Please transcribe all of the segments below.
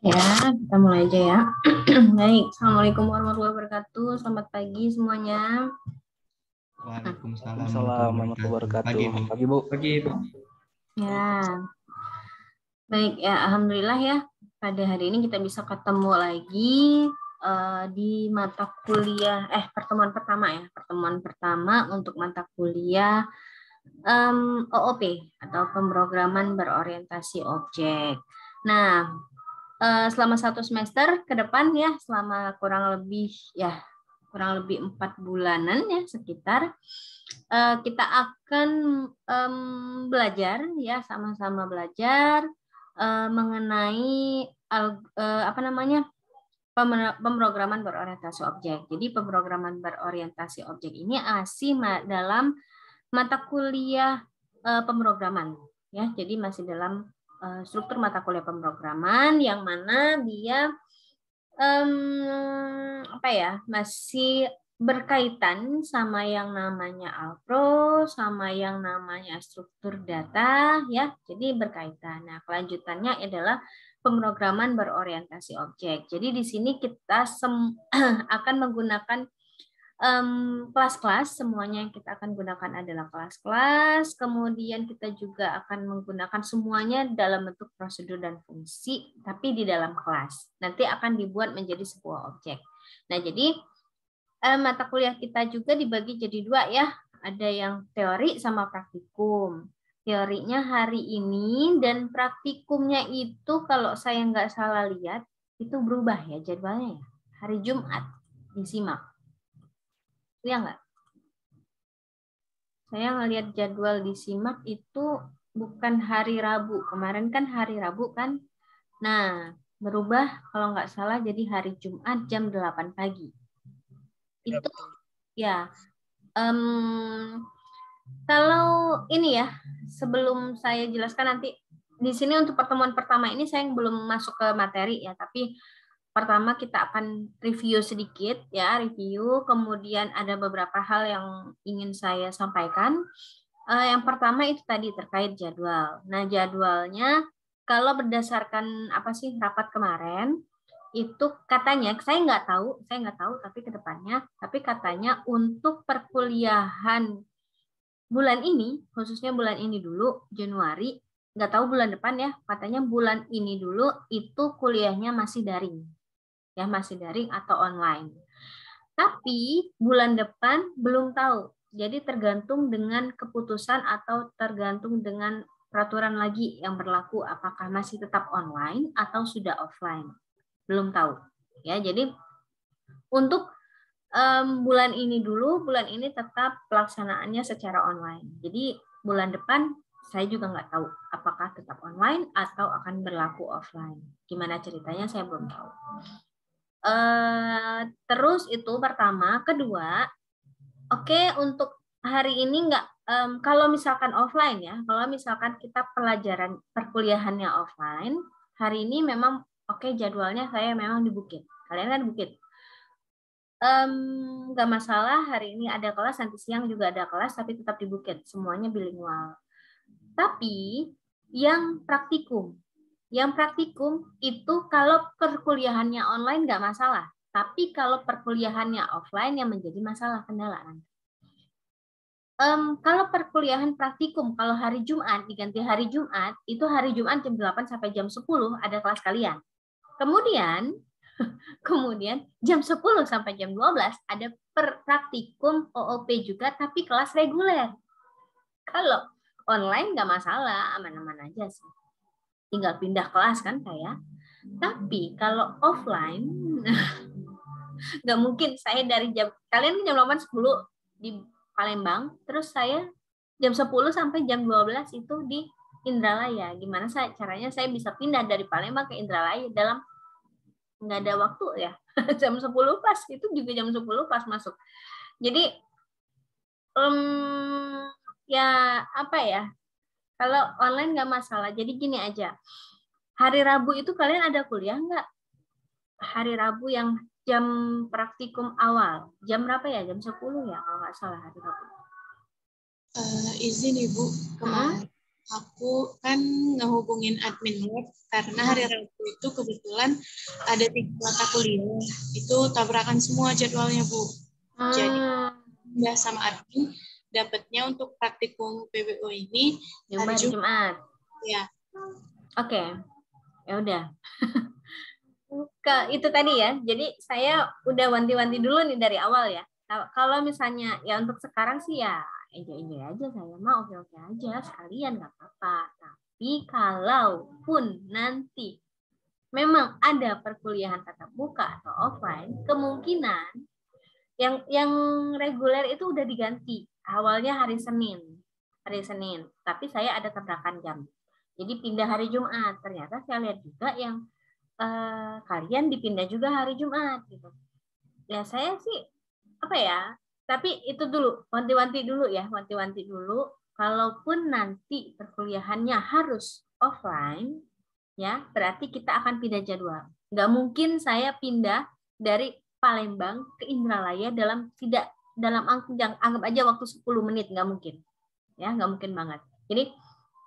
Ya, kita mulai aja ya. Baik, Assalamualaikum warahmatullahi wabarakatuh. Selamat pagi semuanya. Waalaikumsalam warahmatullahi wabarakatuh. Pagi, Bu. Pagi, Bu. Ya, baik ya. Alhamdulillah ya. Pada hari ini kita bisa ketemu lagi di mata kuliah, pertemuan pertama ya. Pertemuan pertama untuk mata kuliah OOP atau pemrograman berorientasi objek. Nah, selama 1 semester ke depan ya, selama kurang lebih 4 bulanan ya sekitar, kita akan belajar ya, sama-sama belajar mengenai pemrograman berorientasi objek. Jadi pemrograman berorientasi objek ini masih dalam mata kuliah pemrograman ya. Jadi masih dalam struktur mata kuliah pemrograman yang mana dia masih berkaitan sama yang namanya alpro, sama yang namanya struktur data ya. Jadi berkaitan. Nah, kelanjutannya adalah pemrograman berorientasi objek. Jadi di sini kita akan menggunakan kelas-kelas, semuanya yang kita akan gunakan adalah kelas-kelas, kemudian kita juga akan menggunakan semuanya dalam bentuk prosedur dan fungsi, tapi di dalam kelas. Nanti akan dibuat menjadi sebuah objek. Nah, jadi mata kuliah kita juga dibagi jadi 2 ya, ada yang teori sama praktikum. Teorinya hari ini dan praktikumnya itu kalau saya nggak salah lihat, itu berubah ya jadwalnya ya. Hari Jumat disimak. Ya nggak? Saya ngelihat jadwal disimak itu bukan hari Rabu. Kemarin kan hari Rabu kan? Nah, berubah kalau nggak salah jadi hari Jumat jam 8 pagi. Itu ya. Kalau ini ya, sebelum saya jelaskan nanti di sini untuk pertemuan pertama ini saya belum masuk ke materi ya, tapi pertama kita akan review sedikit ya, kemudian ada beberapa hal yang ingin saya sampaikan. Yang pertama itu tadi terkait jadwal. Nah, jadwalnya kalau berdasarkan rapat kemarin itu katanya, saya nggak tahu tapi ke depannya, tapi katanya untuk perkuliahan bulan ini, khususnya bulan ini dulu, Januari, nggak tahu bulan depan ya, katanya bulan ini dulu itu kuliahnya masih daring. Ya, masih daring atau online. Tapi bulan depan belum tahu. Jadi tergantung dengan keputusan atau tergantung dengan peraturan lagi yang berlaku, apakah masih tetap online atau sudah offline. Belum tahu. Ya, jadi untuk bulan ini dulu, bulan ini tetap pelaksanaannya secara online. Jadi bulan depan saya juga nggak tahu apakah tetap online atau akan berlaku offline. Gimana ceritanya saya belum tahu. Terus itu pertama, kedua, oke, untuk hari ini nggak, kalau misalkan offline ya, kalau misalkan kita pelajaran perkuliahannya offline, hari ini memang oke, jadwalnya saya memang di Bukit. Kalian kan di Bukit. Nggak masalah, hari ini ada kelas, nanti siang juga ada kelas, tapi tetap di Bukit, semuanya bilingual. Tapi yang praktikum itu kalau perkuliahannya online nggak masalah, tapi kalau perkuliahannya offline yang menjadi masalah, kendala. Kalau perkuliahan praktikum, kalau hari Jumat diganti hari Jumat, itu hari Jumat jam 8 sampai jam 10 ada kelas kalian. Kemudian jam 10 sampai jam 12 ada praktikum OOP juga, tapi kelas reguler. Kalau online nggak masalah, aman-aman aja sih. Tinggal pindah kelas kan saya. Tapi kalau offline, nggak mungkin saya dari kalian jam 8.10 di Palembang, terus saya jam 10 sampai jam 12 itu di Indralaya. Gimana caranya saya bisa pindah dari Palembang ke Indralaya dalam nggak ada waktu ya. Jam 10 pas, itu juga jam 10 pas masuk. Jadi kalau online nggak masalah. Jadi gini aja, hari Rabu itu kalian ada kuliah nggak? Hari Rabu yang jam praktikum awal, jam berapa ya? Jam 10 ya kalau nggak salah hari Rabu. Izin Ibu, kemarin Aku kan ngehubungin admin web karena hari Rabu itu kebetulan ada 3 mata kuliah. Itu tabrakan semua jadwalnya, Bu. Jadi udah sama admin dapatnya untuk praktikum PBO ini hari Jumat. Ya. Oke. Ya udah. Itu tadi ya. Jadi saya udah wanti-wanti dulu nih dari awal ya. Kalau misalnya ya untuk sekarang sih ya enjoy aja, saya mah oke-oke aja sekalian nggak apa-apa. Tapi kalaupun nanti memang ada perkuliahan tatap muka atau offline, kemungkinan yang reguler itu udah diganti. Awalnya hari Senin, tapi saya ada tabrakan jam. Jadi pindah hari Jumat. Ternyata saya lihat juga yang kalian dipindah juga hari Jumat gitu. Ya saya sih apa ya? Tapi itu dulu, wanti-wanti dulu. Kalaupun nanti perkuliahannya harus offline, ya berarti kita akan pindah jadwal. Nggak mungkin saya pindah dari Palembang ke Indralaya anggap aja waktu 10 menit, nggak mungkin. Ya, nggak mungkin banget. Jadi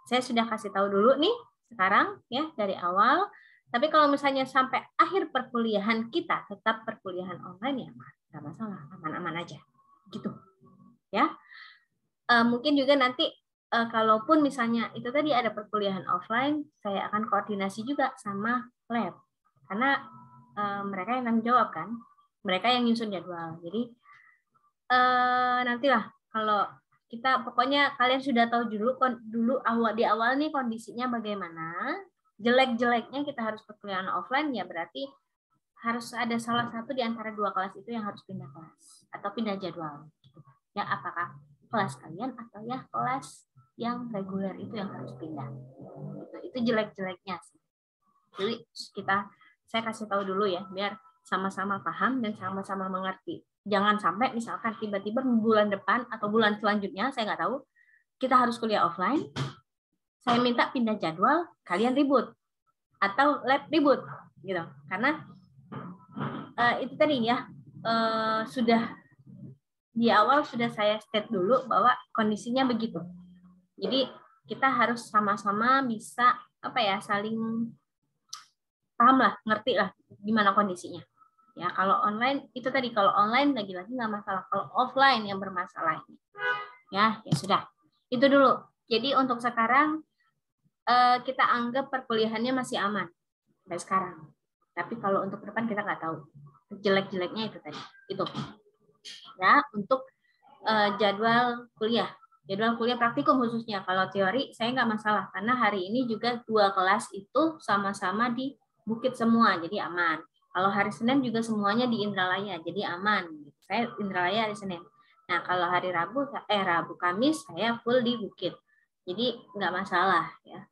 saya sudah kasih tahu dulu nih sekarang ya dari awal. Tapi kalau misalnya sampai akhir perkuliahan kita tetap perkuliahan online ya nggak masalah, aman-aman aja gitu ya. Mungkin juga nanti kalaupun misalnya itu tadi ada perkuliahan offline, saya akan koordinasi juga sama lab karena mereka yang tanggung jawab kan, mereka yang nyusun jadwal. Jadi nantilah kalau kita pokoknya kalian sudah tahu dulu di awal nih kondisinya bagaimana. Jelek-jeleknya kita harus perkuliahan offline ya berarti harus ada salah satu di antara 2 kelas itu yang harus pindah kelas atau pindah jadwal. Ya apakah kelas kalian atau ya kelas yang reguler itu yang harus pindah. Itu jelek-jeleknya sih. Jadi saya kasih tahu dulu ya biar sama-sama paham dan sama-sama mengerti. Jangan sampai misalkan tiba-tiba bulan depan atau bulan selanjutnya saya nggak tahu kita harus kuliah offline. Saya minta pindah jadwal, kalian ribut atau lab ribut gitu. Karena itu tadi ya sudah di awal sudah saya state dulu bahwa kondisinya begitu. Jadi kita harus sama-sama bisa saling paham lah, ngerti lah gimana kondisinya. Ya kalau online itu tadi, kalau online lagi-lagi nggak masalah, kalau offline yang bermasalah. Ya sudah. Itu dulu. Jadi untuk sekarang kita anggap perkuliahannya masih aman sampai sekarang. Tapi kalau untuk depan kita nggak tahu. Jelek-jeleknya itu tadi. Itu. Ya, untuk jadwal kuliah praktikum khususnya. Kalau teori saya nggak masalah karena hari ini juga 2 kelas itu sama-sama di Bukit semua, jadi aman. Kalau hari Senin juga semuanya di Indralaya, jadi aman. Saya Indralaya hari Senin. Nah, kalau hari Rabu Kamis saya full di Bukit. Jadi nggak masalah ya.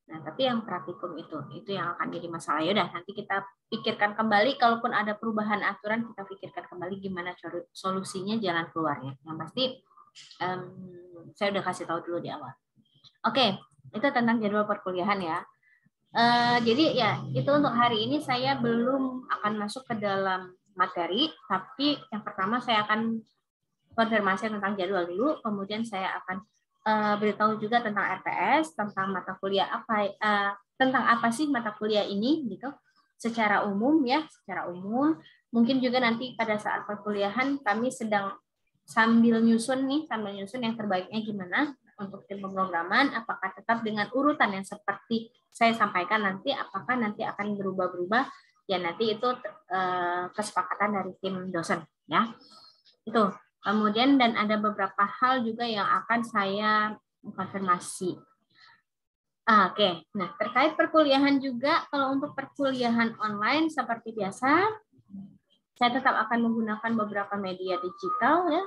Nah, tapi yang praktikum itu yang akan jadi masalah. Yaudah, nanti kita pikirkan kembali. Kalaupun ada perubahan aturan, kita pikirkan kembali gimana solusinya, jalan keluarnya. Yang pasti, saya udah kasih tahu dulu di awal. Oke, itu tentang jadwal perkuliahan ya. Jadi ya, itu untuk hari ini saya belum akan masuk ke dalam materi, tapi yang pertama saya akan konfirmasi tentang jadwal dulu, kemudian saya akan beritahu juga tentang RPS, tentang mata kuliah tentang apa sih mata kuliah ini gitu secara umum ya, secara umum. Mungkin juga nanti pada saat perkuliahan kami sedang sambil nyusun yang terbaiknya gimana untuk tim pemrograman, apakah tetap dengan urutan yang seperti saya sampaikan nanti, apakah nanti akan berubah-berubah ya, nanti itu kesepakatan dari tim dosen ya. Itu. Kemudian dan ada beberapa hal juga yang akan saya konfirmasi. Oke, nah terkait perkuliahan juga, kalau untuk perkuliahan online seperti biasa, saya tetap akan menggunakan beberapa media digital ya,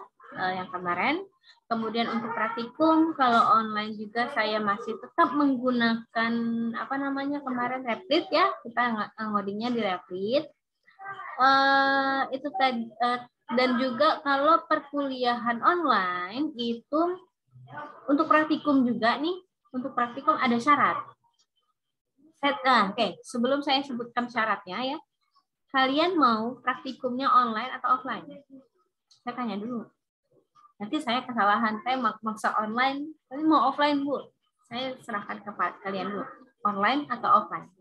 yang kemarin. Kemudian untuk praktikum, kalau online juga saya masih tetap menggunakan kemarin Replit ya, kita ngodingnya di Replit. Itu tadi. Dan juga kalau perkuliahan online itu untuk praktikum juga nih, untuk praktikum ada syarat. Oke, sebelum saya sebutkan syaratnya ya, kalian mau praktikumnya online atau offline? Saya tanya dulu. Nanti saya kesalahan, saya maksa online, tapi mau offline Bu. Saya serahkan ke kalian dulu. Online atau offline?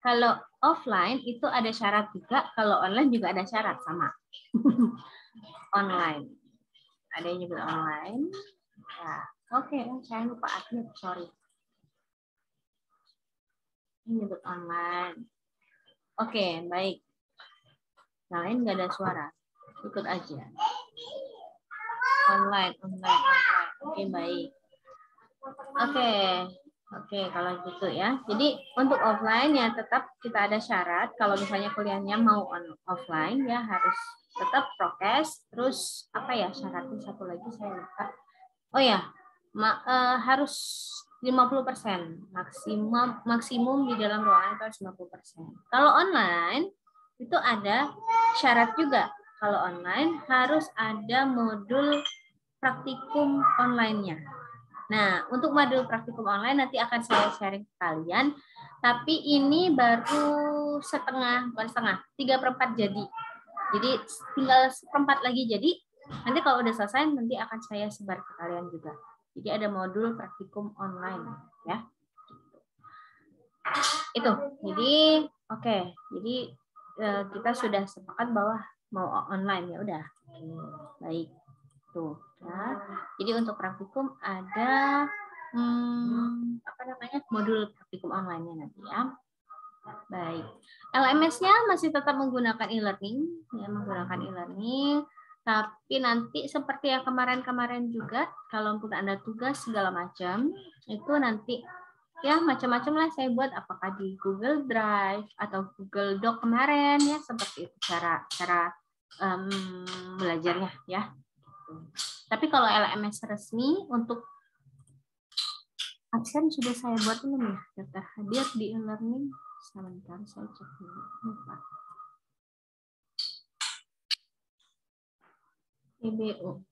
Kalau offline itu ada syarat juga, kalau online juga ada syarat sama. Online. Ada yang juga online. Ya, oke, saya lupa admit, sorry. Ini nyebut online. Oke, baik. Yang lain nggak ada suara. Ikut aja. Online. Oke, baik. Oke, kalau gitu ya. Jadi untuk offline ya tetap kita ada syarat. Kalau misalnya kuliahnya mau offline ya harus tetap prokes. Terus apa ya syaratnya satu lagi saya lupa. Oh ya, harus 50%. Maksimum di dalam ruangan itu harus 50%. Kalau online itu ada syarat juga. Kalau online harus ada modul praktikum online-nya. Nah, untuk modul praktikum online nanti akan saya sharing ke kalian. Tapi ini baru setengah, bukan setengah, 3/4 jadi. Jadi tinggal 1/4 lagi jadi. Nanti kalau udah selesai nanti akan saya sebar ke kalian juga. Jadi ada modul praktikum online ya. Itu. Jadi oke. Jadi kita sudah sepakat bahwa mau online ya udah. Baik. Tuh, ya. Jadi untuk praktikum ada modul praktikum online-nya nanti ya. Baik. LMS-nya masih tetap menggunakan e-learning, ya menggunakan e-learning. Tapi nanti seperti yang kemarin-kemarin juga, kalau pun ada tugas segala macam, itu nanti ya macam-macam lah saya buat, apakah di Google Drive atau Google Doc kemarin ya, seperti itu cara belajarnya ya. Tapi kalau LMS resmi untuk absen sudah saya buat belum ya? Daftar hadir di e-learning. Sebentar saya cek dulu. Lupa. PBO.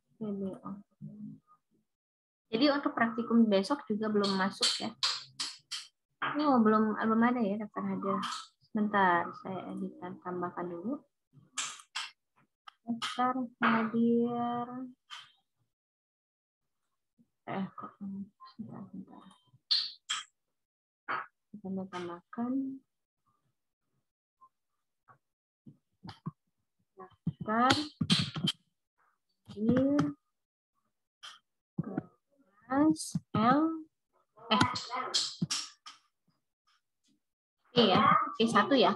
Jadi untuk praktikum besok juga belum masuk ya. Oh, belum ada ya daftar hadir. Sebentar, saya editan tambahkan dulu. Daftar hadir. Sebentar. Kita tambahkan. Daftar hadir. Kelas L. Iya, P1 ya.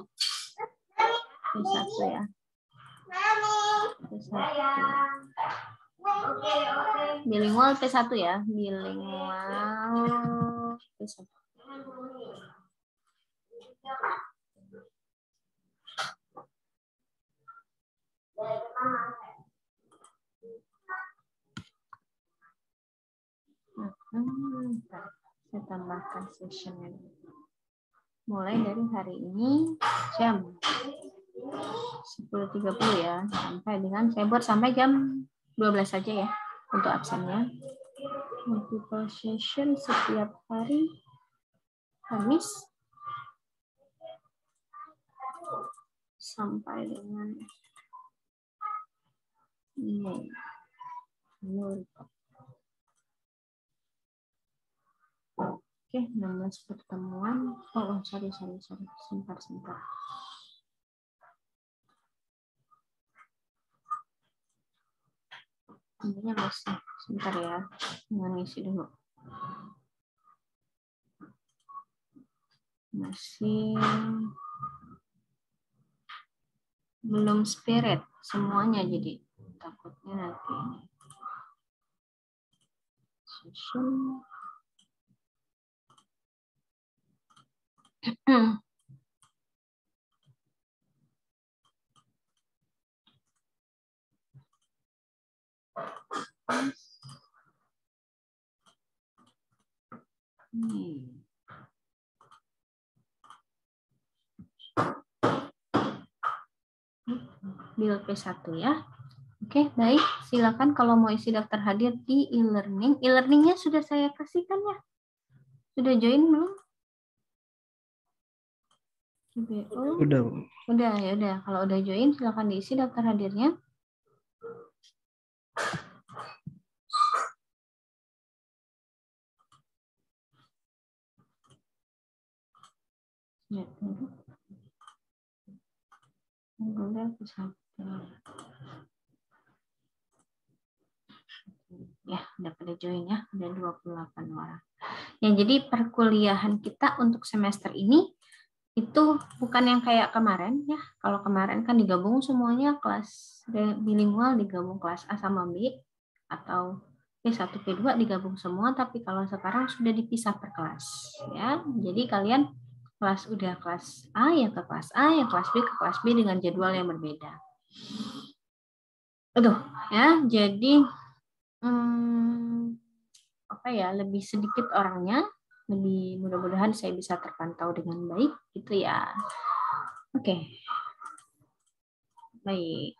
P1 ya. P1. Bilingual P1 ya. Bilingual P1. Saya tambahkan sessionnya. Mulai dari hari ini jam 10.30 ya, sampai dengan saya buat sampai jam 12 saja ya untuk absennya. Multiple session setiap hari Kamis sampai dengan Mei. Oke, 16 pertemuan. Oh, sorry. Sebentar. Ini masih sebentar ya. Mengisi dulu. Masih belum spirit semuanya, jadi takutnya nanti session. Bil P1 ya. Oke, baik. Silakan kalau mau isi daftar hadir di e-learning. E-learningnya sudah saya kasihkan ya. Sudah join belum? Udah ya udah. Kalau udah join silakan diisi daftar hadirnya. Ya, ya, udah pada join ya, udah 28 orang. Ya, jadi perkuliahan kita untuk semester ini itu bukan yang kayak kemarin ya. Kalau kemarin kan digabung semuanya kelas bilingual, digabung kelas A sama B, atau P1, P2 digabung semua, tapi kalau sekarang sudah dipisah per kelas ya. Jadi kalian udah kelas A ya ke kelas A, yang kelas B ke kelas B dengan jadwal yang berbeda. Aduh ya, jadi apa ya, lebih sedikit orangnya, lebih mudah-mudahan saya bisa terpantau dengan baik gitu ya. Oke. Baik.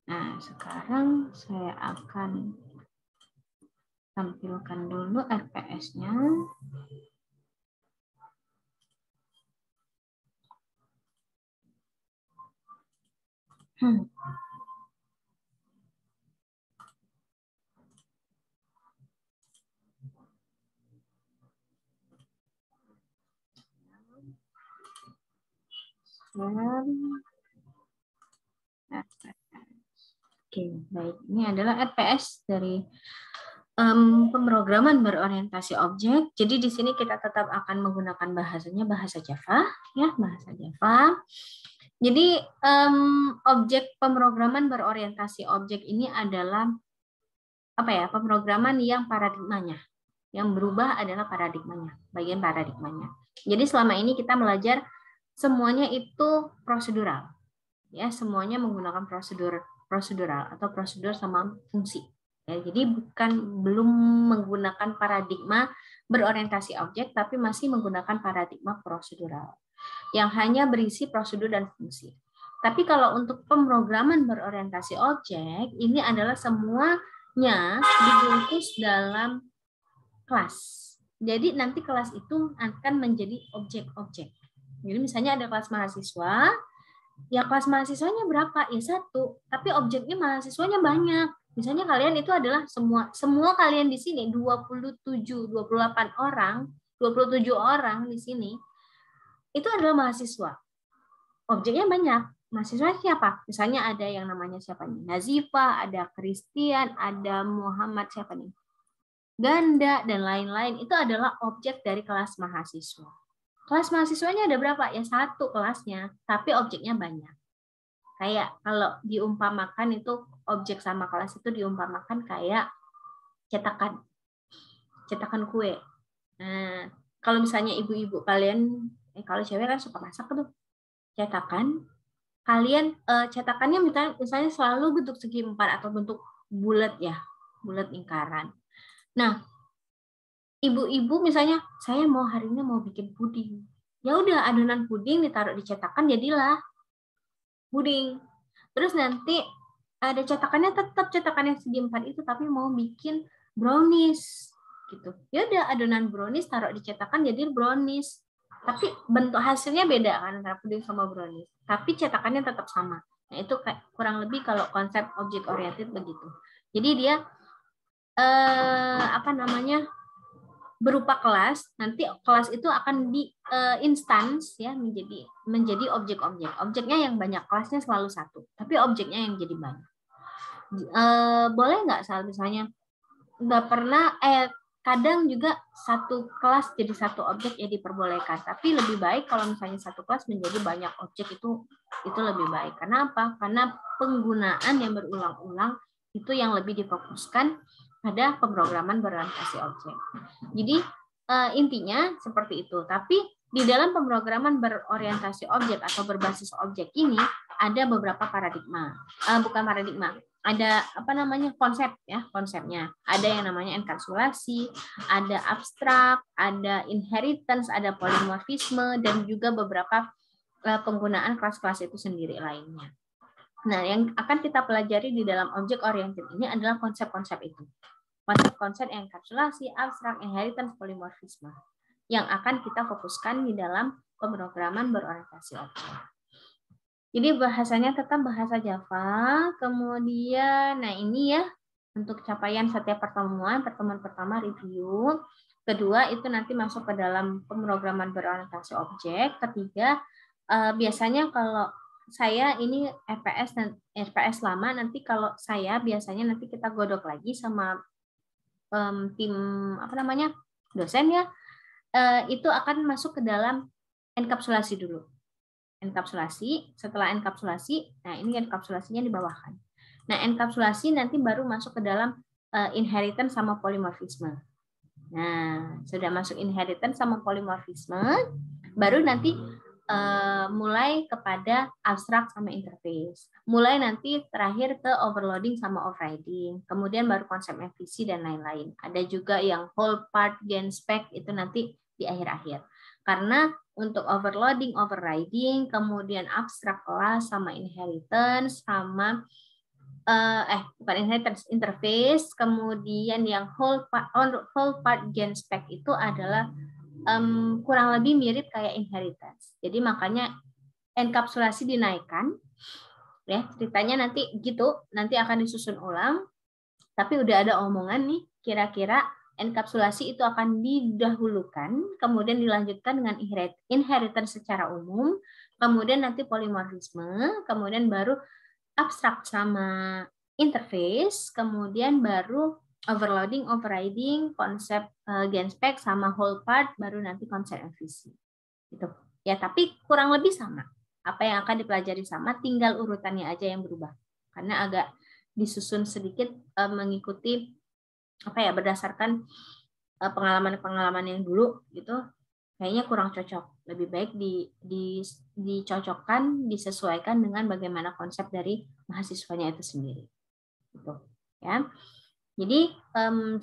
Nah, sekarang saya akan tampilkan dulu RPS-nya. Oke, baik. Ini adalah RPS dari pemrograman berorientasi objek. Jadi di sini kita tetap akan menggunakan bahasanya bahasa Java, ya, bahasa Java. Jadi objek pemrograman berorientasi objek ini adalah apa ya? Pemrograman yang paradigmanya, yang berubah adalah paradigmanya, bagian paradigmanya. Jadi selama ini kita belajar semuanya itu prosedural, ya, semuanya menggunakan prosedural atau prosedur sama fungsi. Ya, jadi belum menggunakan paradigma berorientasi objek, tapi masih menggunakan paradigma prosedural yang hanya berisi prosedur dan fungsi. Tapi kalau untuk pemrograman berorientasi objek, ini adalah semuanya dibungkus dalam kelas. Jadi nanti kelas itu akan menjadi objek-objek. Jadi misalnya ada kelas mahasiswa, ya kelas mahasiswanya berapa? Ya 1, tapi objeknya mahasiswanya banyak. Misalnya kalian itu adalah semua kalian di sini 27, 28 orang, 27 orang di sini itu adalah mahasiswa. Objeknya banyak. Mahasiswa siapa? Misalnya ada yang namanya siapa nih? Nazifa, ada Christian, ada Muhammad siapa nih? Ganda, dan lain-lain. Itu adalah objek dari kelas mahasiswa. Kelas mahasiswanya ada berapa? Ya 1 kelasnya, tapi objeknya banyak. Kayak kalau diumpamakan itu objek sama kelas itu diumpamakan kayak cetakan kue. Nah, kalau misalnya ibu-ibu kalian, kalau cewek kan suka masak tuh, cetakan, kalian cetakannya misalnya selalu bentuk segi 4 atau bentuk bulat ya, bulat lingkaran. Nah, ibu-ibu misalnya saya hari ini mau bikin puding. Ya udah, adonan puding ditaruh di cetakan, jadilah puding. Terus nanti ada cetakannya, tetap cetakan yang segi 4 itu, tapi mau bikin brownies gitu. Ya udah, adonan brownies taruh di cetakan, jadi brownies. Tapi bentuk hasilnya beda kan antara puding sama brownies. Tapi cetakannya tetap sama. Nah, itu kurang lebih kalau konsep object oriented begitu. Jadi dia berupa kelas, nanti kelas itu akan di instance ya menjadi objek-objek. Objeknya yang banyak, kelasnya selalu 1, tapi objeknya yang jadi banyak. Boleh nggak misalnya nggak pernah kadang juga 1 kelas jadi 1 objek ya diperbolehkan, tapi lebih baik kalau misalnya 1 kelas menjadi banyak objek, itu lebih baik. Karena apa? Karena penggunaan yang berulang-ulang itu yang lebih difokuskan pada pemrograman berorientasi objek. Jadi intinya seperti itu. Tapi di dalam pemrograman berorientasi objek atau berbasis objek ini ada beberapa paradigma. Bukan paradigma, ada konsepnya. Ada yang namanya enkapsulasi, ada abstrak, ada inheritance, ada polimorfisme, dan juga beberapa penggunaan kelas-kelas itu sendiri lainnya. Nah, yang akan kita pelajari di dalam objek oriented ini adalah konsep-konsep itu. Konsep-konsep enkapsulasi, abstrak, inheritance, polimorfisme yang akan kita fokuskan di dalam pemrograman berorientasi objek. Jadi bahasanya tetap bahasa Java, kemudian nah ini ya untuk capaian setiap pertemuan pertama review, kedua itu nanti masuk ke dalam pemrograman berorientasi objek, ketiga biasanya kalau saya ini RPS dan RPS lama, nanti kalau saya biasanya nanti kita godok lagi sama tim dosen ya, itu akan masuk ke dalam enkapsulasi dulu. Enkapsulasi, setelah enkapsulasi, nah ini enkapsulasinya dibawahkan. Nah, enkapsulasi nanti baru masuk ke dalam inheritance sama polimorfisme. Nah, sudah masuk inheritance sama polimorfisme, baru nanti mulai kepada abstrak sama interface. Mulai nanti terakhir ke overloading sama overriding. Kemudian baru konsep MVC dan lain-lain. Ada juga yang whole part, gain spec, itu nanti di akhir-akhir. Karena untuk overloading, overriding, kemudian abstrak class sama inheritance, sama bukan inheritance, interface, kemudian yang whole part gain spec itu adalah kurang lebih mirip kayak inheritance. Jadi makanya enkapsulasi dinaikkan, ya ceritanya nanti gitu, nanti akan disusun ulang. Tapi udah ada omongan nih, kira-kira enkapsulasi itu akan didahulukan, kemudian dilanjutkan dengan inheritance secara umum, kemudian nanti polimorfisme, kemudian baru abstrak sama interface, kemudian baru overloading, overriding, konsep gain spec sama whole part, baru nanti konsep MVC. Gitu. Ya, tapi kurang lebih sama. Apa yang akan dipelajari sama, tinggal urutannya aja yang berubah. Karena agak disusun sedikit mengikuti berdasarkan pengalaman-pengalaman yang dulu gitu. Kayaknya kurang cocok. Lebih baik dicocokkan, disesuaikan dengan bagaimana konsep dari mahasiswanya itu sendiri. Gitu. Ya. Jadi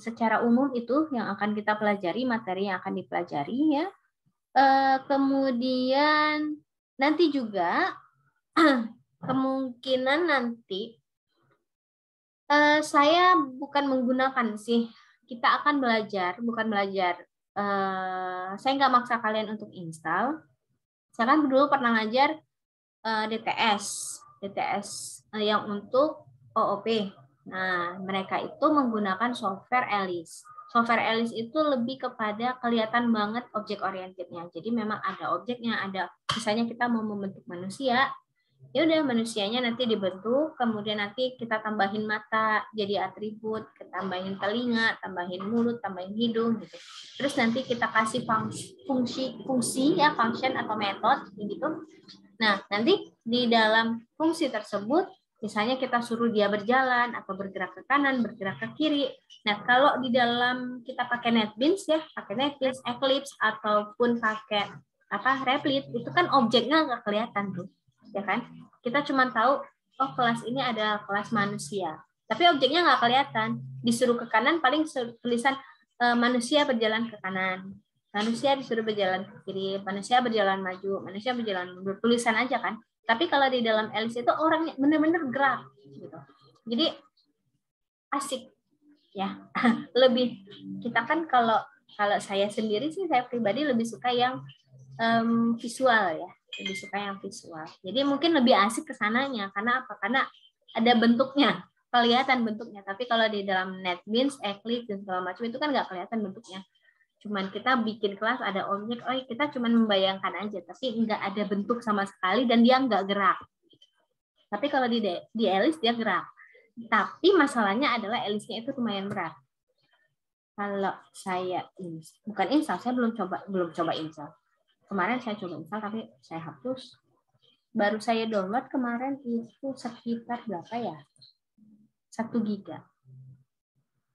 secara umum itu yang akan kita pelajari, materi yang akan dipelajari ya. Kemudian nanti juga kemungkinan nanti saya bukan menggunakan sih, kita akan belajar, bukan belajar. Saya nggak maksa kalian untuk install. Saya kan dulu pernah ngajar DTS yang untuk OOP. Nah, mereka itu menggunakan software Alice. Software Alice itu lebih kepada kelihatan banget objek orientednya. Jadi memang ada objeknya, ada misalnya kita mau membentuk manusia, ya udah manusianya nanti dibentuk, kemudian nanti kita tambahin mata jadi atribut, kita tambahin telinga, tambahin mulut, tambahin hidung gitu. Terus nanti kita kasih fungsi ya, function atau method gitu. Nah, nanti di dalam fungsi tersebut misalnya kita suruh dia berjalan atau bergerak ke kanan, bergerak ke kiri. Nah, kalau di dalam kita pakai NetBeans ya, pakai NetBeans, Eclipse ataupun pakai Replit, itu kan objeknya nggak kelihatan tuh, ya kan? Kita cuma tahu, oh kelas ini ada kelas manusia, tapi objeknya nggak kelihatan. Disuruh ke kanan paling tulisan manusia berjalan ke kanan, manusia disuruh berjalan ke kiri, manusia berjalan maju, manusia berjalan mundur, tulisan aja kan. Tapi kalau di dalam Alice itu orangnya benar-benar gerak gitu. Jadi asik ya. Lebih kita kan kalau saya sendiri sih, saya pribadi lebih suka yang visual ya. Lebih suka yang visual. Jadi mungkin lebih asik ke sananya. Karena apa? Karena ada bentuknya, kelihatan bentuknya. Tapi kalau di dalam NetBeans, Eclipse dan segala macam itu kan nggak kelihatan bentuknya. Cuman kita bikin kelas ada objek, kita cuman membayangkan aja, tapi nggak ada bentuk sama sekali dan dia nggak gerak. Tapi kalau di Alice dia gerak. Tapi masalahnya adalah Alice-nya itu lumayan berat. Kalau saya bukan install, saya belum coba install. Kemarin saya coba install tapi saya hapus. Baru saya download kemarin itu sekitar berapa ya? 1 giga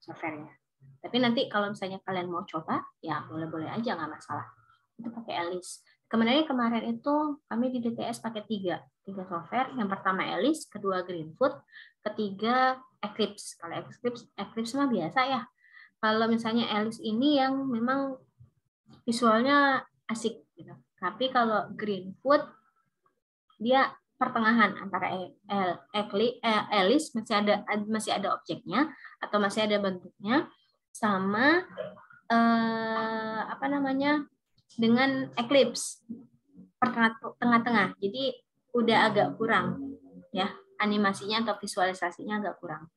software-nya. Tapi nanti kalau misalnya kalian mau coba, ya boleh-boleh aja, nggak masalah. Itu pakai Alice. Kemarin itu kami di DTS pakai 3 software. Yang pertama Alice, kedua Greenfoot, ketiga Eclipse. Kalau Eclipse mah biasa ya. Kalau misalnya Alice ini yang memang visualnya asik gitu. Tapi kalau Greenfoot dia pertengahan antara Alice masih ada objeknya atau masih ada bentuknya, sama dengan Eclipse tengah-tengah. Jadi udah agak kurang ya, animasinya atau visualisasinya agak kurang.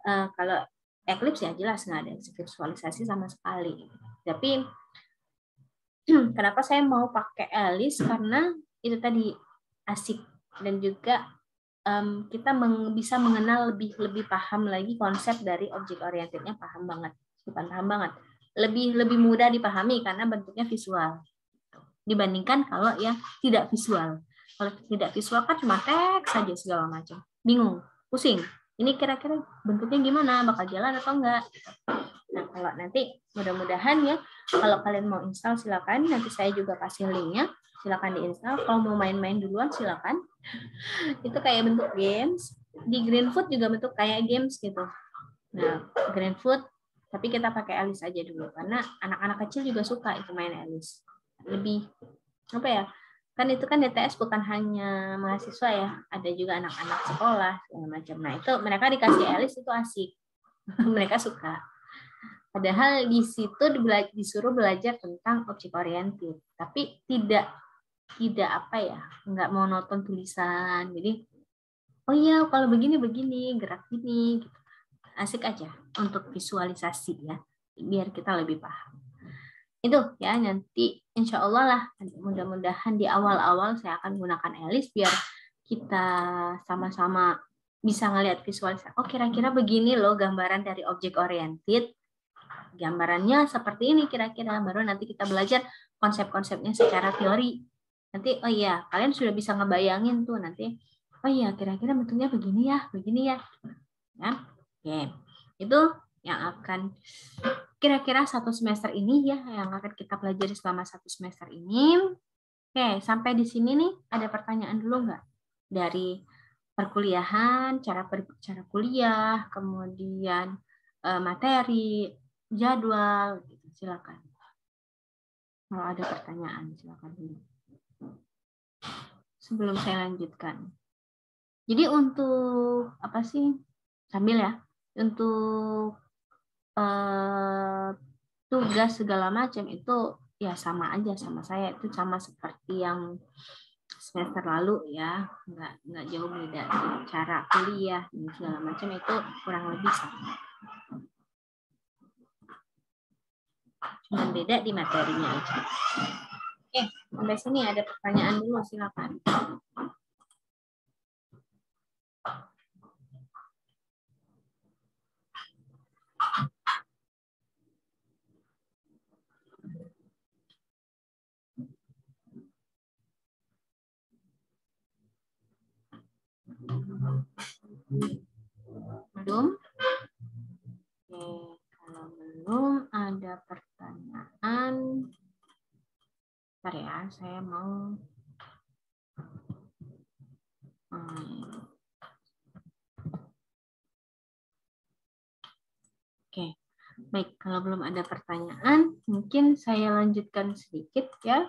Kalau Eclipse ya jelas nggak ada visualisasi sama sekali. Tapi kenapa saya mau pakai Alice, karena itu tadi asik, dan juga kita bisa mengenal lebih paham lagi konsep dari objek orientednya, paham banget, bukan paham banget, lebih mudah dipahami karena bentuknya visual dibandingkan kalau yang tidak visual. Kalau tidak visual kan cuma teks saja segala macam, bingung, pusing. Ini kira-kira bentuknya gimana, bakal jalan atau enggak? Nah, kalau nanti mudah-mudahan ya, kalau kalian mau install silakan, nanti saya juga kasih linknya, silakan diinstal. Kalau mau main-main duluan silakan. Itu kayak bentuk games. Di Greenfoot juga bentuk kayak games gitu. Nah, Greenfoot, tapi kita pakai Alice aja dulu karena anak-anak kecil juga suka itu main Alice. Lebih apa ya? Kan itu kan DTS bukan hanya mahasiswa ya, ada juga anak-anak sekolah segala macam. Nah, itu mereka dikasih Alice itu asik. Mereka suka. Padahal di situ disuruh belajar tentang objek oriented, tapi tidak apa ya, nggak monoton tulisan. Jadi, oh iya kalau begini gerak gini, gitu. Asik aja untuk visualisasi ya, biar kita lebih paham. Itu ya, nanti insya Allah lah, mudah-mudahan di awal-awal saya akan gunakan Alice biar kita sama-sama bisa ngelihat visualisasi. Oh kira-kira begini loh gambaran dari objek oriented. Gambarannya seperti ini kira-kira, baru nanti kita belajar konsep-konsepnya secara teori. Nanti oh iya kalian sudah bisa ngebayangin tuh nanti, oh iya kira-kira bentuknya begini ya oke. Itu yang akan kira-kira satu semester ini ya, yang akan kita pelajari selama satu semester ini. Oke, sampai di sini nih ada pertanyaan dulu nggak dari perkuliahan, cara kuliah, kemudian materi, jadwal, gitu. Silakan. Kalau ada pertanyaan, silakan dulu. Sebelum saya lanjutkan. Jadi untuk apa sih? Sambil ya, untuk tugas segala macam itu ya sama aja sama saya, itu sama seperti yang semester lalu ya, nggak jauh beda. Cara kuliah dan segala macam itu kurang lebih sama. Cuma beda di materinya aja. Oke, sampai sini ada pertanyaan dulu, silakan. Belum? Oke, kalau belum ada pertanyaan, bentar ya, saya mau Oke, baik. Kalau belum ada pertanyaan, mungkin saya lanjutkan sedikit ya.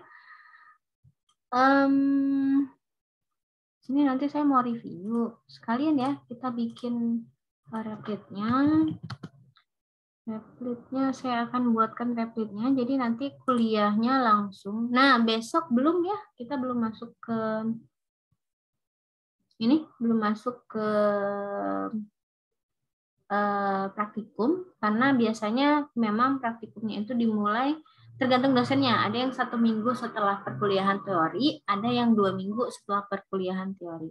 Sini nanti saya mau review sekalian ya. Kita bikin replit-nya. Replit-nya saya akan buatkan replit-nya. Jadi nanti kuliahnya langsung. Nah, besok belum ya. Kita belum masuk ke ini, belum masuk ke praktikum, karena biasanya memang praktikumnya itu dimulai tergantung dosennya. Ada yang 1 minggu setelah perkuliahan teori, ada yang 2 minggu setelah perkuliahan teori.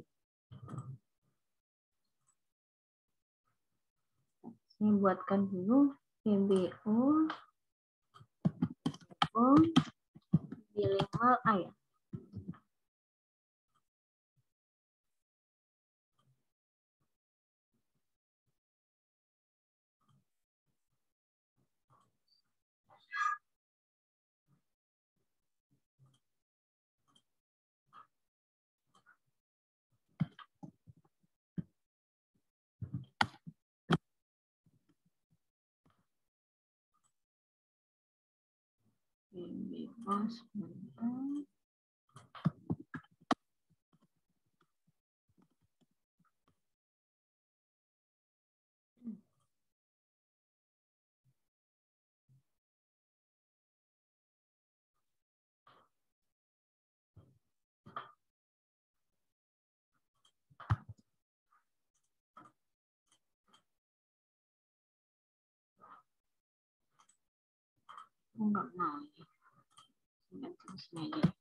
Saya buatkan dulu PBO bilingual ya. PBO sebentar. Enggak mau. Sini aja.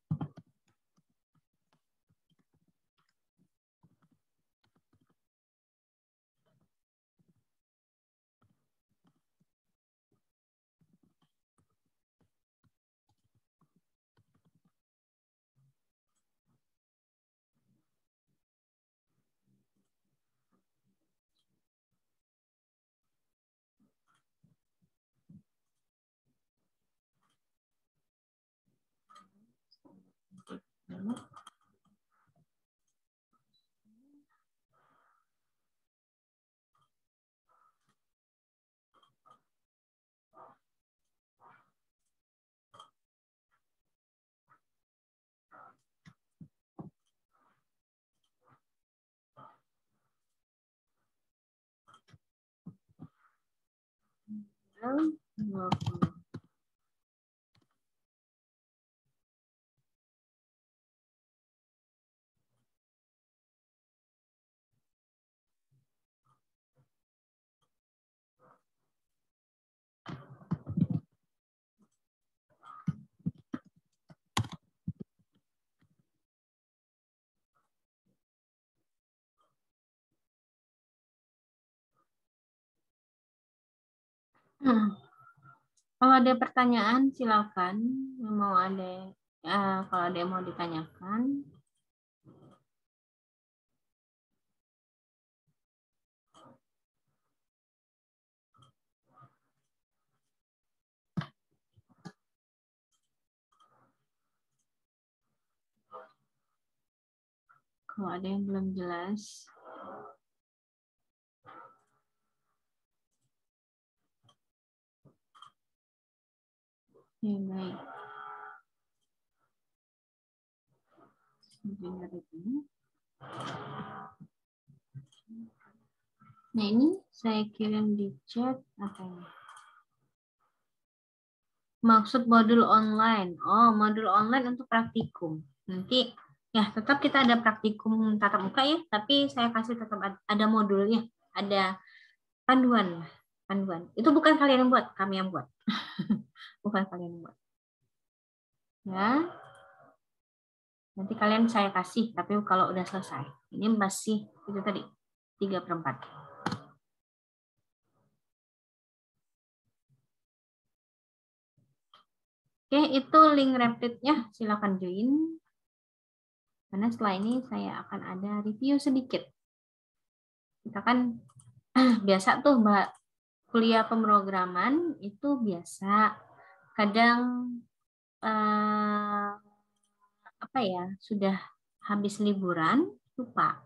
Kalau ada pertanyaan silakan. Mau ada kalau ada yang mau ditanyakan. Kalau ada yang belum jelas. Ya, baik. Nah, ini saya kirim di chat apa ini? Maksud modul online. Oh, modul online untuk praktikum. Nanti ya tetap kita ada praktikum tatap muka ya, tapi saya kasih tetap ada modulnya, ada panduan. Itu bukan kalian yang buat, kami yang buat. Bukan kalian yang buat. Ya. Nanti kalian saya kasih, tapi kalau udah selesai. Ini masih itu tadi 3/4. Oke, itu link Replit-nya. Silakan join. Karena setelah ini saya akan ada review sedikit. Kita kan biasa tuh Mbak, kuliah pemrograman itu biasa. Kadang apa ya, sudah habis liburan lupa.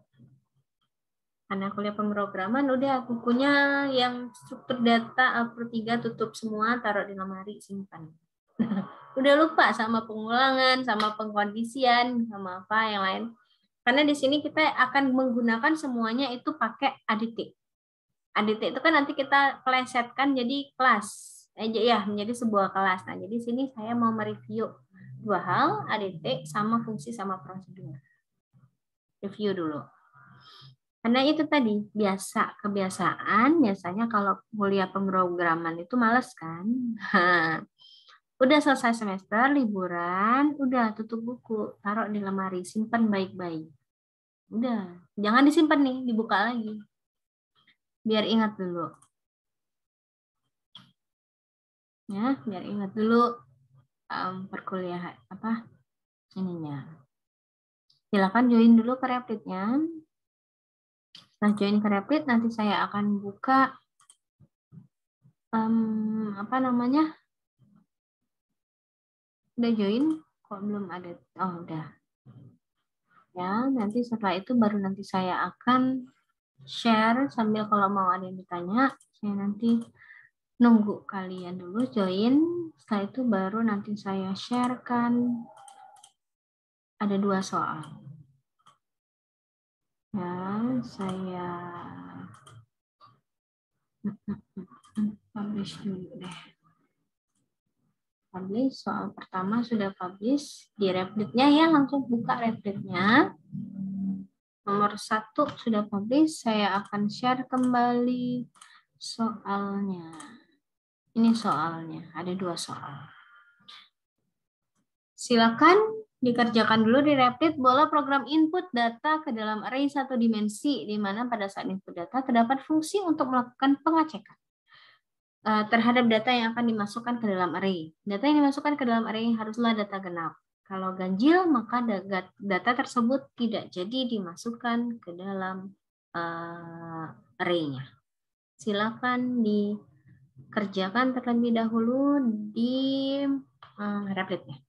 Karena kuliah pemrograman udah bukunya yang struktur data A3 tutup semua, taruh di lemari, simpan. Udah lupa sama pengulangan, sama pengkondisian, sama apa yang lain. Karena di sini kita akan menggunakan semuanya itu pakai ADT. ADT itu kan nanti kita plesetkan jadi kelas. Ya, menjadi sebuah kelas. Nah, jadi sini saya mau mereview dua hal, ADT sama fungsi sama prosedur. Review dulu. Karena itu tadi, biasanya kalau kuliah pemrograman itu males kan. Udah selesai semester, liburan, udah tutup buku, taruh di lemari, simpan baik-baik. Udah, jangan disimpan nih, dibuka lagi. Biar ingat dulu. Ya, biar ingat dulu perkuliahan apa ininya. Silakan join dulu ke Replit-nya. Setelah join ke Replit, nanti saya akan buka apa namanya? Udah join? Kok belum ada? Oh, udah. Ya, nanti setelah itu baru nanti saya akan share sambil kalau mau ada yang ditanya, saya nanti nunggu kalian dulu join. Setelah itu baru nanti saya sharekan. Ada 2 soal. Ya, saya publish dulu deh. Publish, soal pertama sudah publish di Replit-nya ya, langsung buka Replit-nya. Nomor 1 sudah publish, saya akan share kembali soalnya. Ini soalnya, ada 2 soal. Silakan dikerjakan dulu di Replit bola program input data ke dalam array satu dimensi, di mana pada saat input data terdapat fungsi untuk melakukan pengecekan terhadap data yang akan dimasukkan ke dalam array. Data yang dimasukkan ke dalam array haruslah data genap. Kalau ganjil, maka data tersebut tidak jadi dimasukkan ke dalam array-nya. Silakan dikerjakan terlebih dahulu di Replit-nya.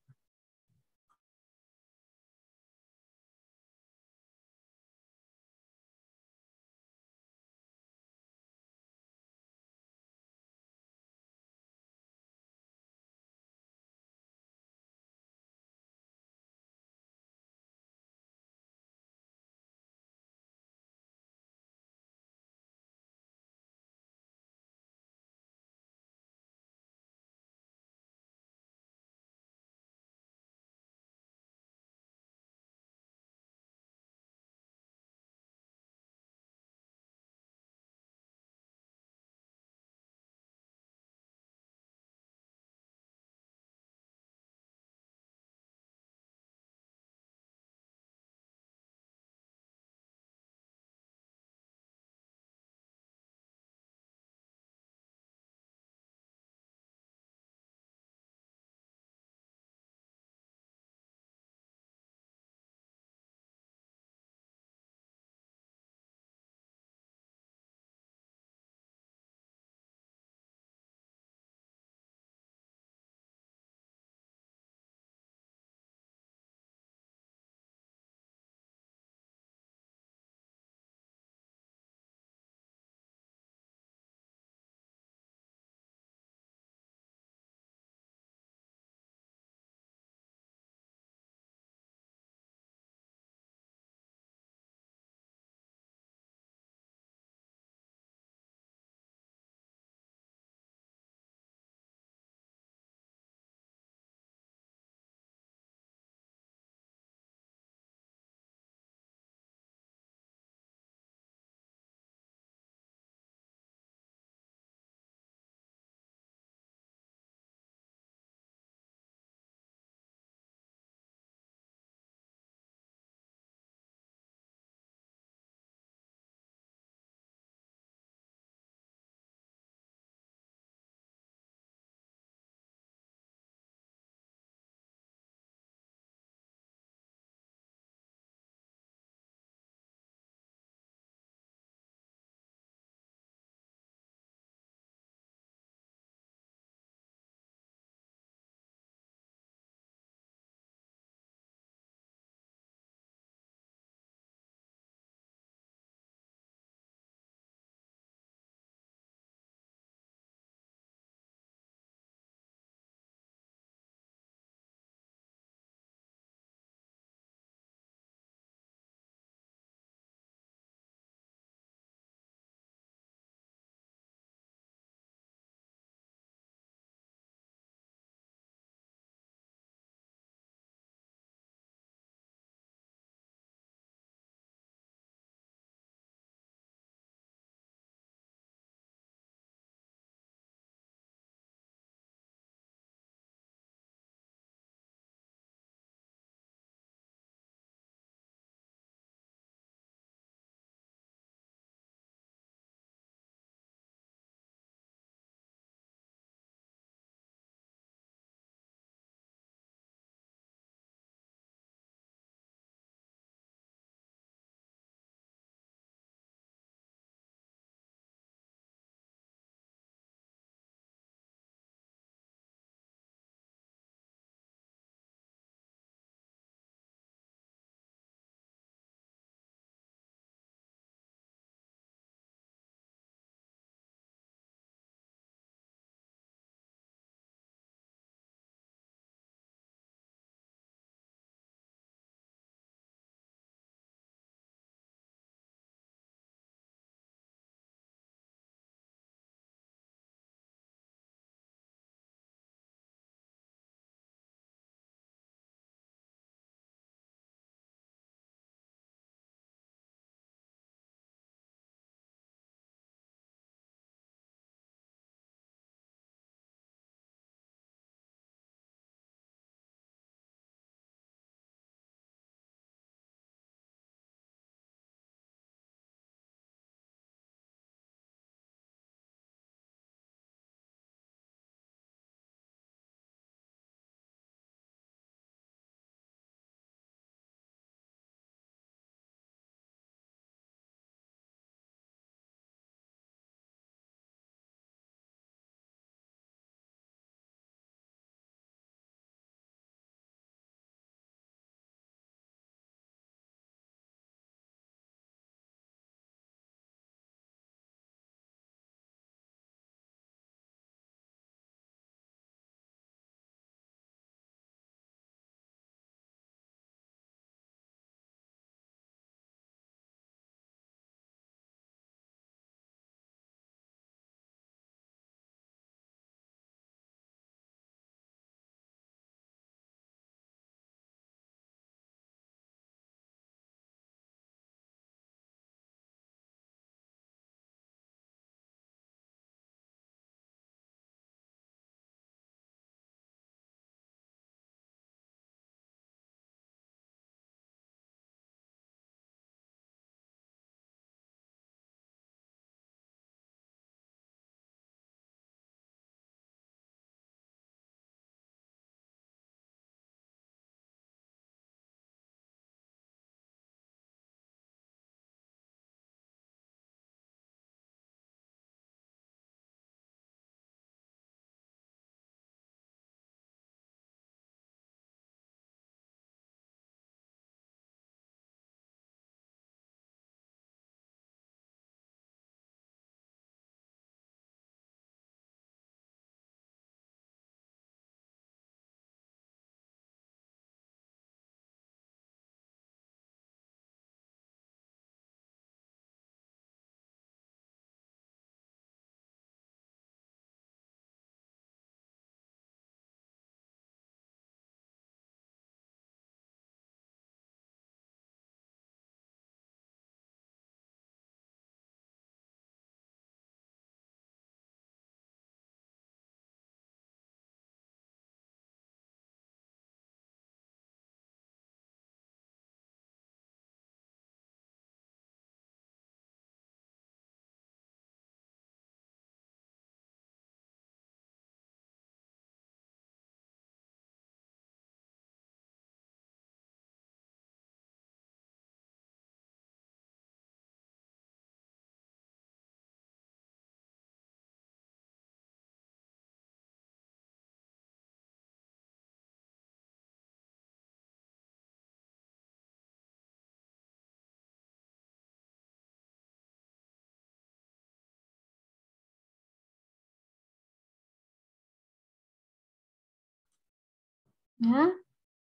Ya,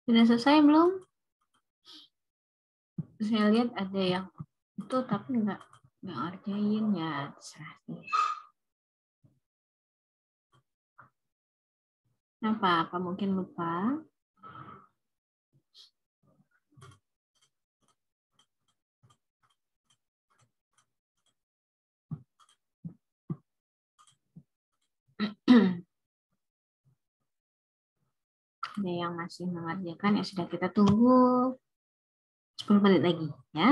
sudah selesai belum? Saya lihat ada yang itu tapi nggak ngerjain ya, terserah sih. Apa mungkin lupa? Ada yang masih mengerjakan ya sudah, kita tunggu 10 menit lagi ya.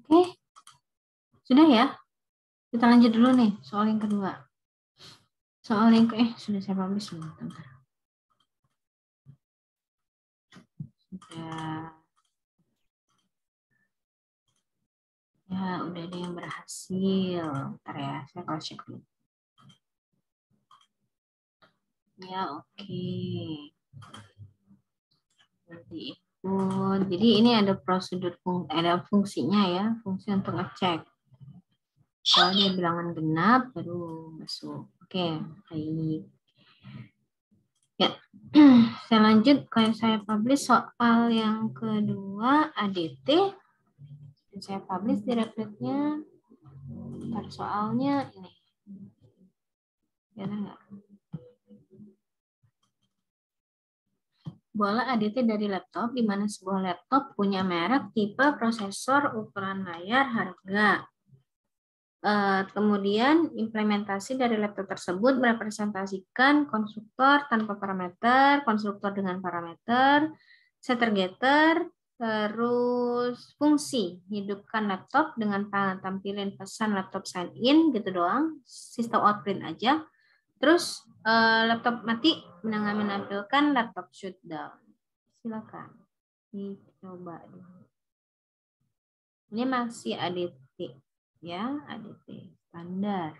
Oke, sudah ya. Kita lanjut dulu nih soal yang kedua. Soal yang sudah saya publish belum? Bentar. Sudah. Ya, udah ada yang berhasil. Bentar ya, saya cross check dulu. Ya, oke. Jadi ini ada prosedur, ada fungsinya ya, fungsi untuk ngecek. Kalau dia bilangan genap, baru masuk. Oke, baik. Ya, saya lanjut. Kayak saya publish soal yang kedua ADT. Dan saya publish di Replit-nya. Ntar soalnya ini. Ya, enggak. Bola ADT dari laptop, di mana sebuah laptop punya merek, tipe, prosesor, ukuran layar, harga. Kemudian implementasi dari laptop tersebut merepresentasikan konstruktor tanpa parameter, konstruktor dengan parameter, setter getter, terus fungsi hidupkan laptop dengan tampilin pesan laptop sign in gitu doang, sistem out print aja. Terus laptop mati menampilkan laptop shutdown. Silakan dicoba dulu. Ini masih ADT ya, ADT standar.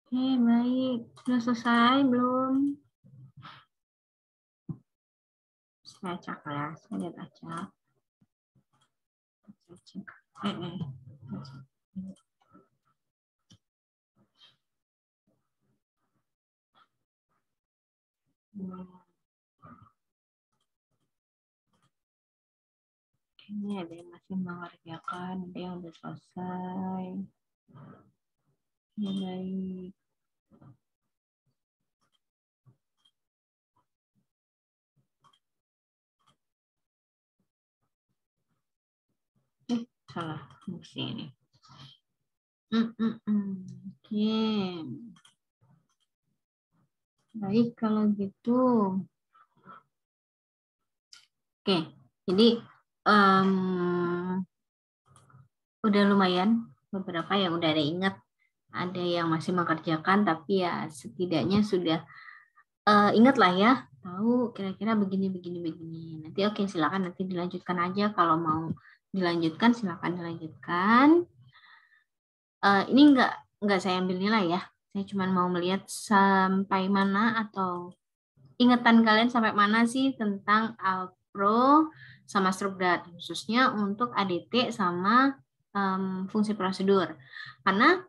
Oke, baik. Sudah selesai belum? Saya acak ya, saya lihat acak. Ini ada yang masih mengerjakan, ada yang udah selesai. Ya, baik. Salah fungsi ini. Oke. Baik, kalau gitu. Oke, jadi udah lumayan beberapa yang udah ada ingat, ada yang masih mengerjakan, tapi ya setidaknya sudah ingat lah ya, tahu kira-kira begini. Nanti oke, silakan nanti dilanjutkan aja, kalau mau dilanjutkan silakan dilanjutkan. Ini enggak saya ambil nilai ya, saya cuma mau melihat sampai mana atau ingatan kalian sampai mana sih tentang Alpro sama Strukdat, khususnya untuk ADT sama fungsi prosedur. Karena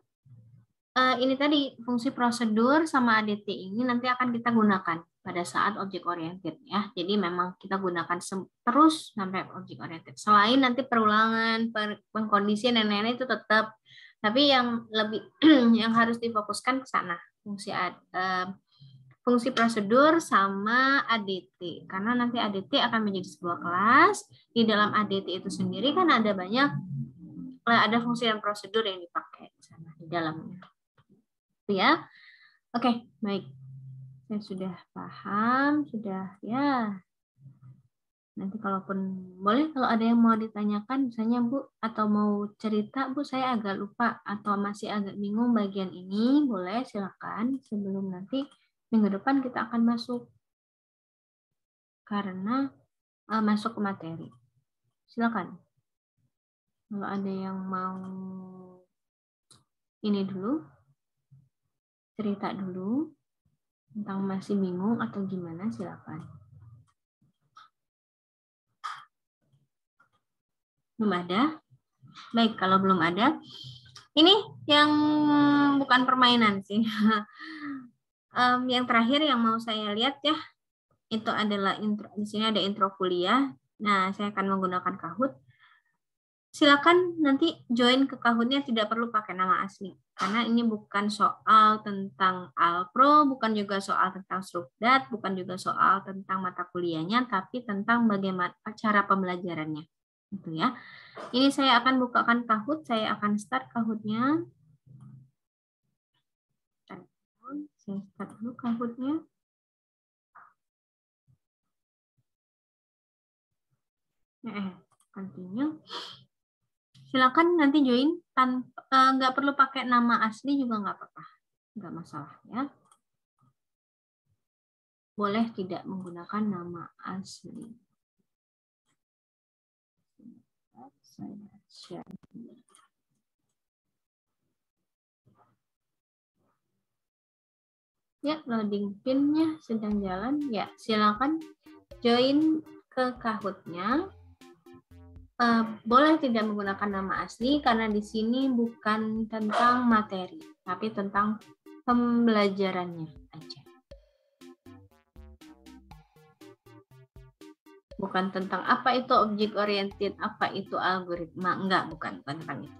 ini tadi fungsi prosedur sama ADT ini nanti akan kita gunakan pada saat objek oriented ya. Jadi memang kita gunakan terus sampai objek oriented. Selain nanti perulangan, pengkondisian dan lain-lain itu tetap. Tapi yang lebih yang harus difokuskan ke sana, fungsi prosedur sama ADT. Karena nanti ADT akan menjadi sebuah kelas. Di dalam ADT itu sendiri kan ada fungsi dan prosedur yang dipakai di sana di dalamnya. Ya. Oke, baik. Saya sudah paham, sudah ya. Nanti kalaupun boleh, kalau ada yang mau ditanyakan misalnya Bu, atau mau cerita Bu, saya agak lupa atau masih agak bingung bagian ini, boleh silakan sebelum nanti minggu depan kita akan masuk. Karena masuk ke materi. Silakan. Kalau ada yang mau ini dulu, cerita dulu tentang masih bingung atau gimana, silakan. Belum ada? Baik, kalau belum ada, ini yang bukan permainan sih. Yang terakhir yang mau saya lihat ya, itu adalah intro. Di sini ada intro kuliah. Nah, saya akan menggunakan Kahoot. Silakan nanti join ke Kahoot-nya, tidak perlu pakai nama asli. Karena ini bukan soal tentang Alpro, bukan juga soal tentang Strukdat, bukan juga soal tentang mata kuliahnya, tapi tentang bagaimana cara pembelajarannya. Gitu ya. Ini saya akan bukakan Kahoot, saya akan start Kahoot-nya. Saya start dulu Kahoot-nya. Continue. Silakan nanti join, nggak perlu pakai nama asli juga nggak apa-apa, nggak masalah ya. Boleh tidak menggunakan nama asli. Saya share. Ya, loading pin-nya sedang jalan. Ya, silakan join ke Kahoot-nya. Boleh tidak menggunakan nama asli karena di sini bukan tentang materi, tapi tentang pembelajarannya aja. Bukan tentang apa itu objek oriented, apa itu algoritma, enggak, bukan tentang itu.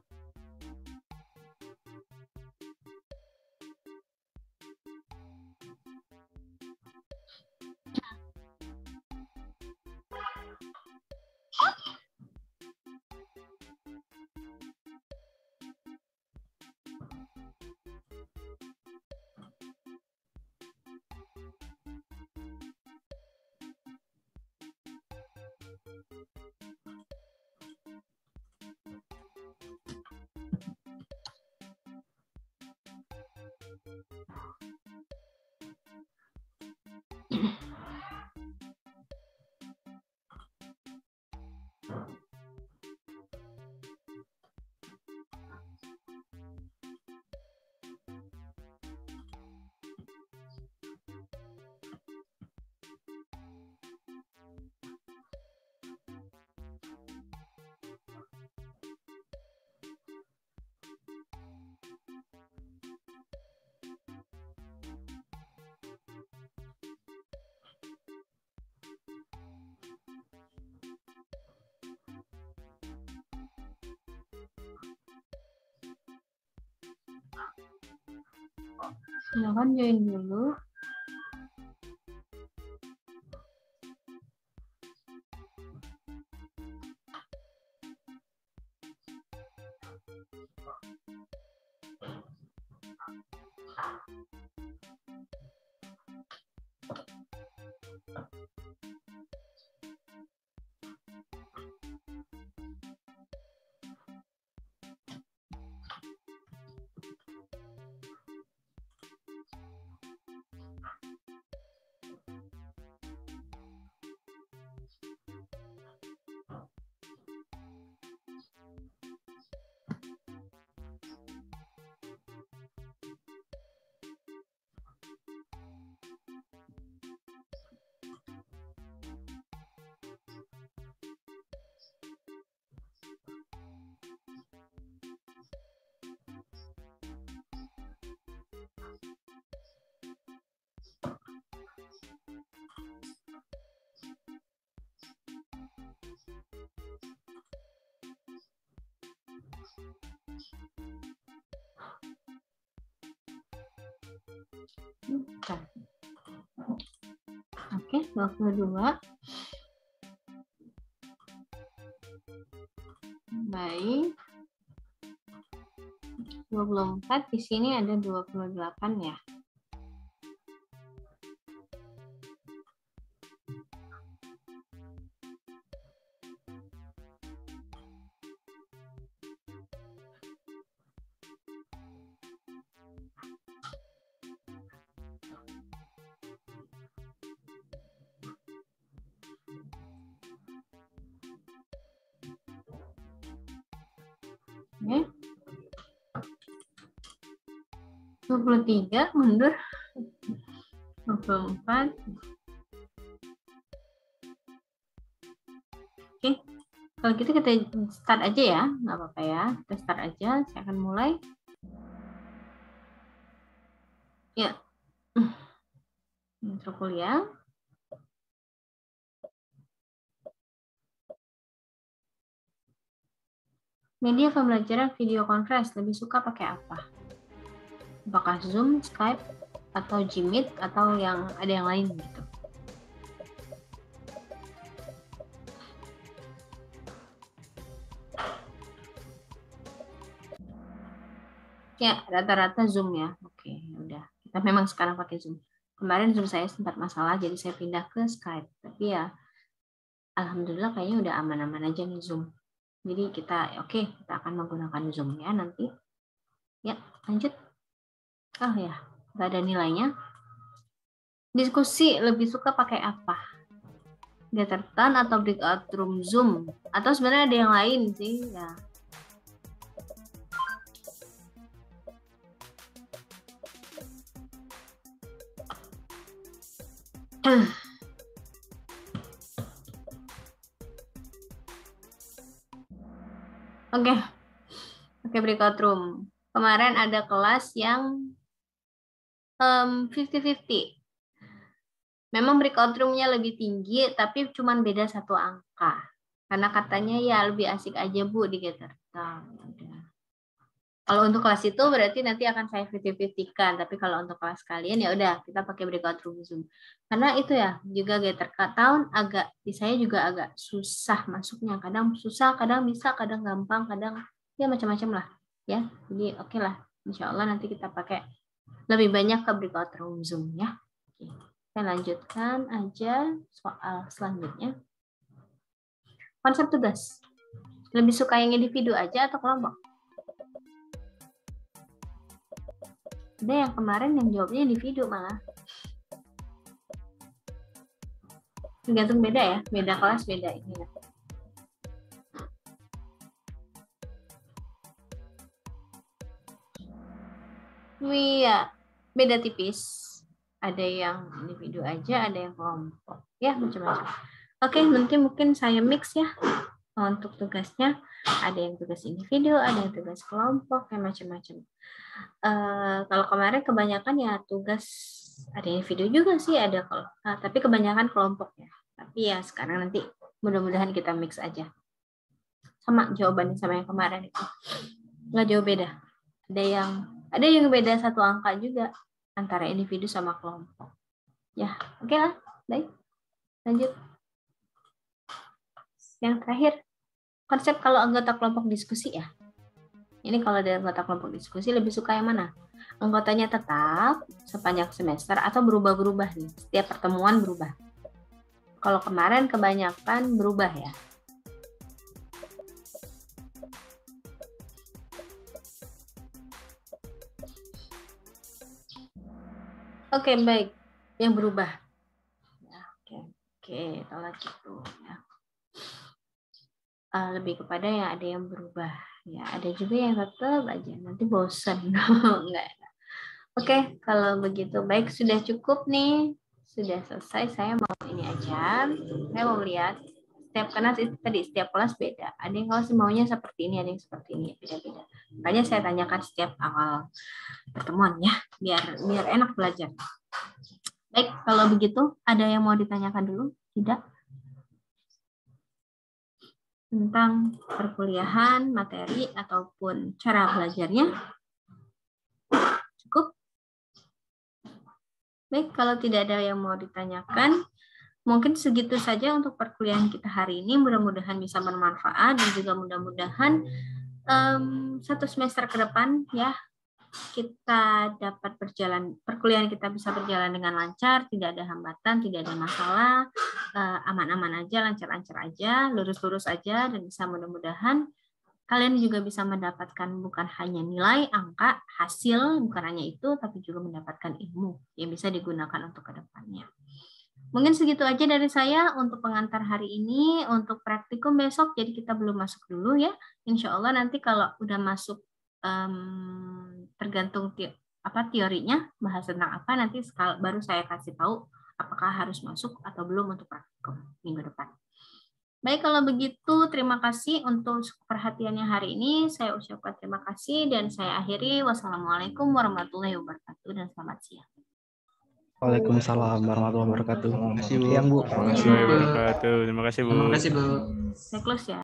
Silakan join dulu. Oke, 22. Baik. 24 di sini ada 28 ya. Oke. 23 mundur. 24. Oke. Kalau gitu kita start aja ya, nggak apa-apa ya. Kita start aja, saya akan mulai. Ya. Intro kuliah. Media pembelajaran video conference lebih suka pakai apa? Apakah Zoom, Skype, atau Gmeet, atau yang ada yang lain gitu? Ya, rata-rata Zoom ya. Oke, udah. Kita memang sekarang pakai Zoom. Kemarin Zoom saya sempat masalah, jadi saya pindah ke Skype. Tapi ya, alhamdulillah kayaknya udah aman-aman aja nih Zoom. Jadi kita, oke, kita akan menggunakan Zoom ya nanti. Ya, lanjut. Oh ya, nggak ada nilainya. Diskusi lebih suka pakai apa? Gathertown atau breakout room Zoom? Atau sebenarnya ada yang lain sih ya. Oke, breakout room. Kemarin ada kelas yang 50-50. Memang breakout room-nya lebih tinggi, tapi cuma beda 1 angka. Karena katanya ya lebih asik aja Bu di Gathertown. Kalau untuk kelas itu berarti nanti akan saya 50-50-kan, tapi kalau untuk kelas kalian ya udah kita pakai breakout room Zoom. Karena itu ya juga Gathertown agak di saya juga agak susah masuknya. Kadang susah, kadang bisa, kadang gampang, kadang ya macam-macam lah ya. Jadi oke lah. Insya Allah nanti kita pakai lebih banyak ke breakout room Zoom ya. Oke. Saya lanjutkan aja soal selanjutnya. Konsep tugas. Lebih suka yang individu aja atau kelompok? Ada yang kemarin yang jawabnya individu malah. Tergantung beda ya, beda kelas, beda ini. Iya, beda tipis. Ada yang individu aja, ada yang kelompok. Ya, macam-macam. Oke, nanti mungkin saya mix ya. Untuk tugasnya, ada yang tugas individu, ada yang tugas kelompok, kayak macam-macam. Kalau kemarin kebanyakan ya tugas ada individu juga sih, ada tapi kebanyakan kelompok ya. Tapi ya sekarang nanti mudah-mudahan kita mix aja. Sama jawabannya sama yang kemarin itu. Nggak jauh beda. Ada yang beda 1 angka juga. antara individu sama kelompok. Ya, oke lah. Baik, lanjut. Yang terakhir, konsep kalau anggota kelompok diskusi ya. Ini kalau dari anggota kelompok diskusi lebih suka yang mana? Anggotanya tetap sepanjang semester atau berubah-berubah nih? Setiap pertemuan berubah. Kalau kemarin kebanyakan berubah ya. Oke, baik. Yang berubah. Ya, oke, kalau gitu ya. Lebih kepada yang ada yang berubah. Ya, ada juga yang tetap aja. Nanti bosan. Enggak. Oke, kalau begitu baik, sudah cukup nih. Sudah selesai. Saya mau ini aja. Saya mau lihat karena tadi setiap kelas beda. Ada yang kelas maunya seperti ini, ada yang seperti ini, beda-beda. Makanya saya tanyakan setiap awal pertemuan ya, biar enak belajar. Baik, kalau begitu ada yang mau ditanyakan dulu? Tidak? Tentang perkuliahan, materi ataupun cara belajarnya? Cukup? Baik, kalau tidak ada yang mau ditanyakan, mungkin segitu saja untuk perkuliahan kita hari ini. Mudah-mudahan bisa bermanfaat dan juga mudah-mudahan satu semester ke depan ya kita dapat perkuliahan kita bisa berjalan dengan lancar, tidak ada hambatan, tidak ada masalah, aman-aman aja, lancar-lancar aja, lurus-lurus aja, dan bisa mudah-mudahan kalian juga bisa mendapatkan bukan hanya nilai, angka, hasil, bukan hanya itu, tapi juga mendapatkan ilmu yang bisa digunakan untuk kedepannya. Mungkin segitu aja dari saya untuk pengantar hari ini. Untuk praktikum besok, jadi kita belum masuk dulu ya. Insya Allah nanti kalau udah masuk, tergantung teorinya, bahas tentang apa, nanti baru saya kasih tahu apakah harus masuk atau belum untuk praktikum minggu depan. Baik, kalau begitu terima kasih untuk perhatiannya hari ini. Saya ucapkan terima kasih dan saya akhiri. Wassalamualaikum warahmatullahi wabarakatuh dan selamat siang. Waalaikumsalam warahmatullahi wabarakatuh. Terima kasih, Bu. Siang, Bu. Terima kasih, Bu. Terima kasih, Bu. Terima kasih, Bu. Saya close ya.